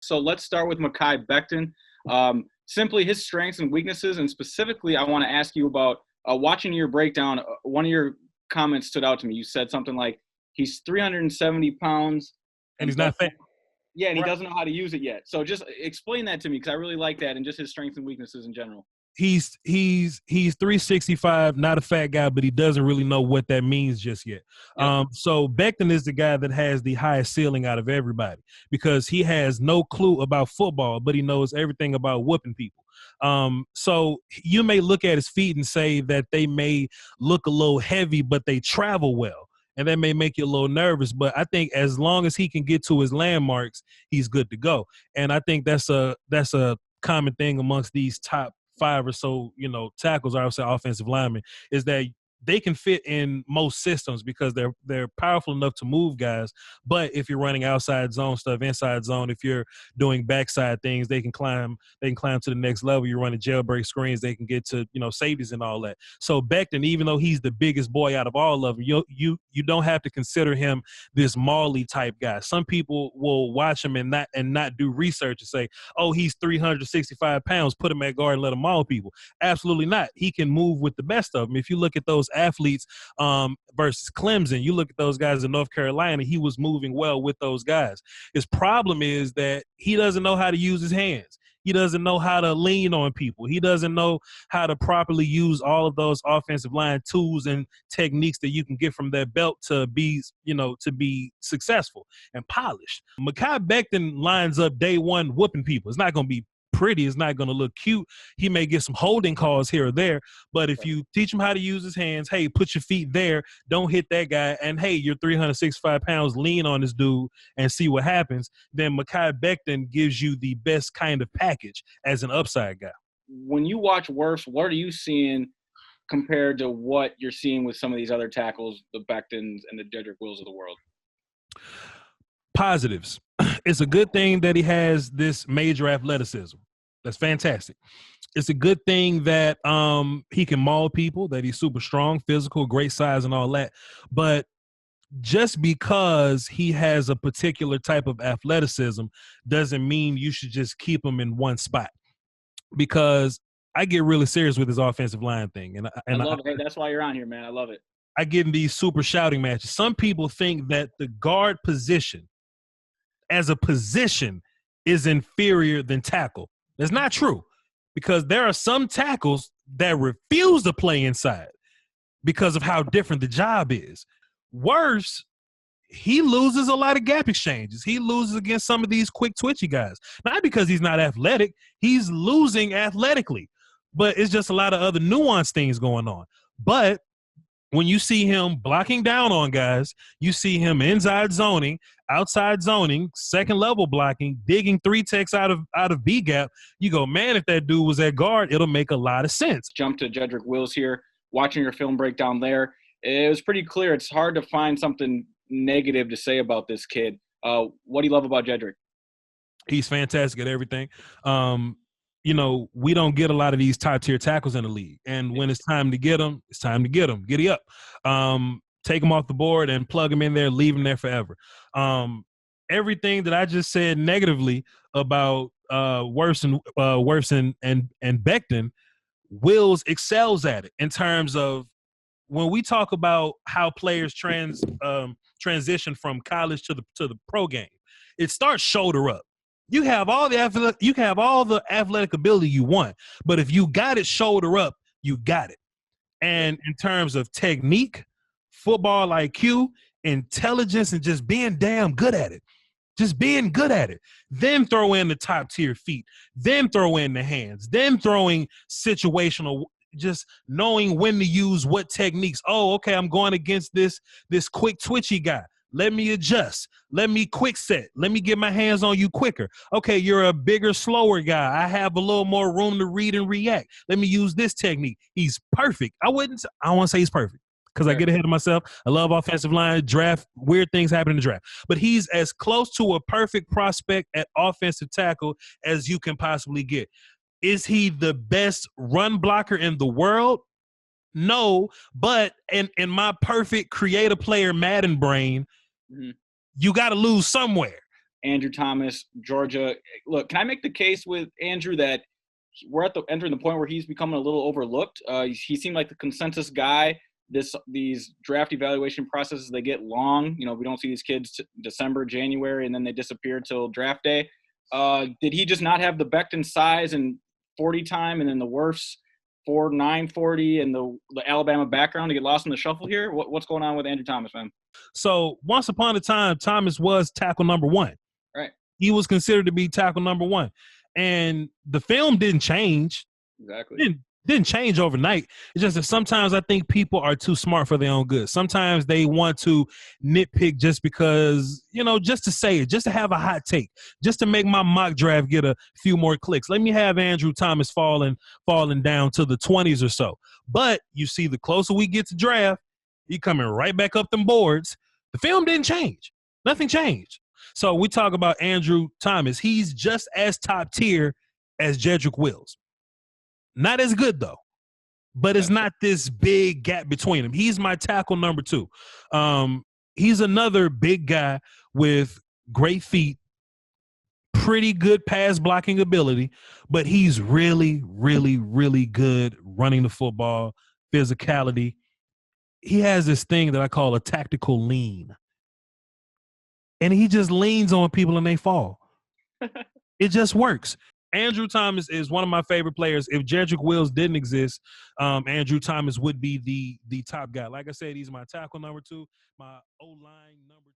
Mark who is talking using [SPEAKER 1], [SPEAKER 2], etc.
[SPEAKER 1] So let's start with Makai Becton. Simply his strengths and weaknesses, and specifically, I want to ask you about watching your breakdown. One of your comments stood out to me. You said something like, he's 370 pounds.
[SPEAKER 2] And he's not fat.
[SPEAKER 1] Yeah, and he doesn't know how to use it yet. So just explain that to me, because I really like that, and just his strengths and weaknesses in general.
[SPEAKER 2] He's 365, not a fat guy, but he doesn't really know what that means just yet. Yep. So Becton is the guy that has the highest ceiling out of everybody, because he has no clue about football, but he knows everything about whooping people. So you may look at his feet and say that they may look a little heavy, but they travel well. And that may make you a little nervous, but I think as long as he can get to his landmarks, he's good to go. And I think that's a common thing amongst these top 5 or so, tackles, I would say offensive linemen, is that they can fit in most systems because they're powerful enough to move guys. But if you're running outside zone stuff, inside zone, if you're doing backside things, they can climb to the next level. You're running jailbreak screens, they can get to, safeties and all that. So Becton, even though he's the biggest boy out of all of them, you don't have to consider him this Marley type guy. Some people will watch him and not do research and say, oh, he's 365 pounds, put him at guard and let him maul people. Absolutely not. He can move with the best of them. If you look at those athletes versus Clemson, you look at those guys in North Carolina, he was moving well with those guys. His problem is that he doesn't know how to use his hands. He doesn't know how to lean on people. He doesn't know how to properly use all of those offensive line tools and techniques that you can get from that belt to be successful and polished. Makai Becton lines up day one whooping people. It's not going to be pretty. It's not going to look cute. He may get some holding calls here or there, but if you teach him how to use his hands, hey, put your feet there, don't hit that guy, and hey, you're 365 pounds, lean on this dude and see what happens, then Makai Becton gives you the best kind of package as an upside guy.
[SPEAKER 1] When you watch Wirfs, what are you seeing compared to what you're seeing with some of these other tackles, the Bectons and the Jedrek Wheels of the world?
[SPEAKER 2] Positives. It's a good thing that he has this major athleticism. That's fantastic. It's a good thing that he can maul people, that he's super strong, physical, great size and all that. But just because he has a particular type of athleticism doesn't mean you should just keep him in one spot. Because I get really serious with his offensive line thing. And
[SPEAKER 1] I love it. Hey, that's why you're on here, man. I love it.
[SPEAKER 2] I get in these super shouting matches. Some people think that the guard position as a position is inferior than tackle. That's not true, because there are some tackles that refuse to play inside because of how different the job is. Worse, he loses a lot of gap exchanges. He loses against some of these quick, twitchy guys. Not because he's not athletic. He's losing athletically. But it's just a lot of other nuanced things going on. But when you see him blocking down on guys, you see him inside zoning, outside zoning, second level blocking, digging 3 techs out of B gap, you go, man, if that dude was at guard, it'll make a lot of sense.
[SPEAKER 1] Jump to Jedrek Wheels here, watching your film breakdown there. It was pretty clear. It's hard to find something negative to say about this kid. What do you love about Jedrek?
[SPEAKER 2] He's fantastic at everything. We don't get a lot of these top-tier tackles in the league. And when it's time to get them, it's time to get them. Giddy up. Take them off the board and plug them in there, leave them there forever. Everything that I just said negatively about Wirfs and Becton, Wheels excels at it in terms of when we talk about how players transition from college to the pro game. It starts shoulder up. You have all the athletic ability you want, but if you got it shoulder up, you got it. And in terms of technique, football IQ, intelligence, and just being damn good at it. Just being good at it. Then throw in the top tier feet. Then throw in the hands. Then throwing situational, just knowing when to use what techniques. Oh, okay, I'm going against this quick twitchy guy. Let me adjust. Let me quick set. Let me get my hands on you quicker. Okay, you're a bigger, slower guy. I have a little more room to read and react. Let me use this technique. He's perfect. I don't want to say he's perfect because I get ahead of myself. I love offensive line, draft. Weird things happen in the draft. But he's as close to a perfect prospect at offensive tackle as you can possibly get. Is he the best run blocker in the world? No, but in my perfect creative player Madden brain, you got to lose somewhere.
[SPEAKER 1] Andrew Thomas, Georgia. Look, can I make the case with Andrew that we're entering the point where he's becoming a little overlooked? He seemed like the consensus guy. These draft evaluation processes, they get long. We don't see these kids December, January, and then they disappear till draft day. Did he just not have the Becton size and 40 time, and then the Wirfs 4.9 40 and the Alabama background to get lost in the shuffle here? What's going on with Andrew Thomas, man?
[SPEAKER 2] So once upon a time, Thomas was tackle number one.
[SPEAKER 1] Right.
[SPEAKER 2] He was considered to be tackle number one. And the film didn't change.
[SPEAKER 1] Exactly.
[SPEAKER 2] Didn't change overnight. It's just that sometimes I think people are too smart for their own good. Sometimes they want to nitpick just because, just to say it, just to have a hot take, just to make my mock draft get a few more clicks. Let me have Andrew Thomas falling down to the 20s or so. But you see, the closer we get to draft, he coming right back up them boards. The film didn't change. Nothing changed. So we talk about Andrew Thomas. He's just as top tier as Jedrek Wheels. Not as good, though, but it's not this big gap between them. He's my tackle number two. He's another big guy with great feet, pretty good pass blocking ability, but he's really, really, really good running the football, physicality. He has this thing that I call a tactical lean. And he just leans on people and they fall. It just works. Andrew Thomas is one of my favorite players. If Jedrek Wheels didn't exist, Andrew Thomas would be the top guy. Like I said, he's my tackle number two, my O-line number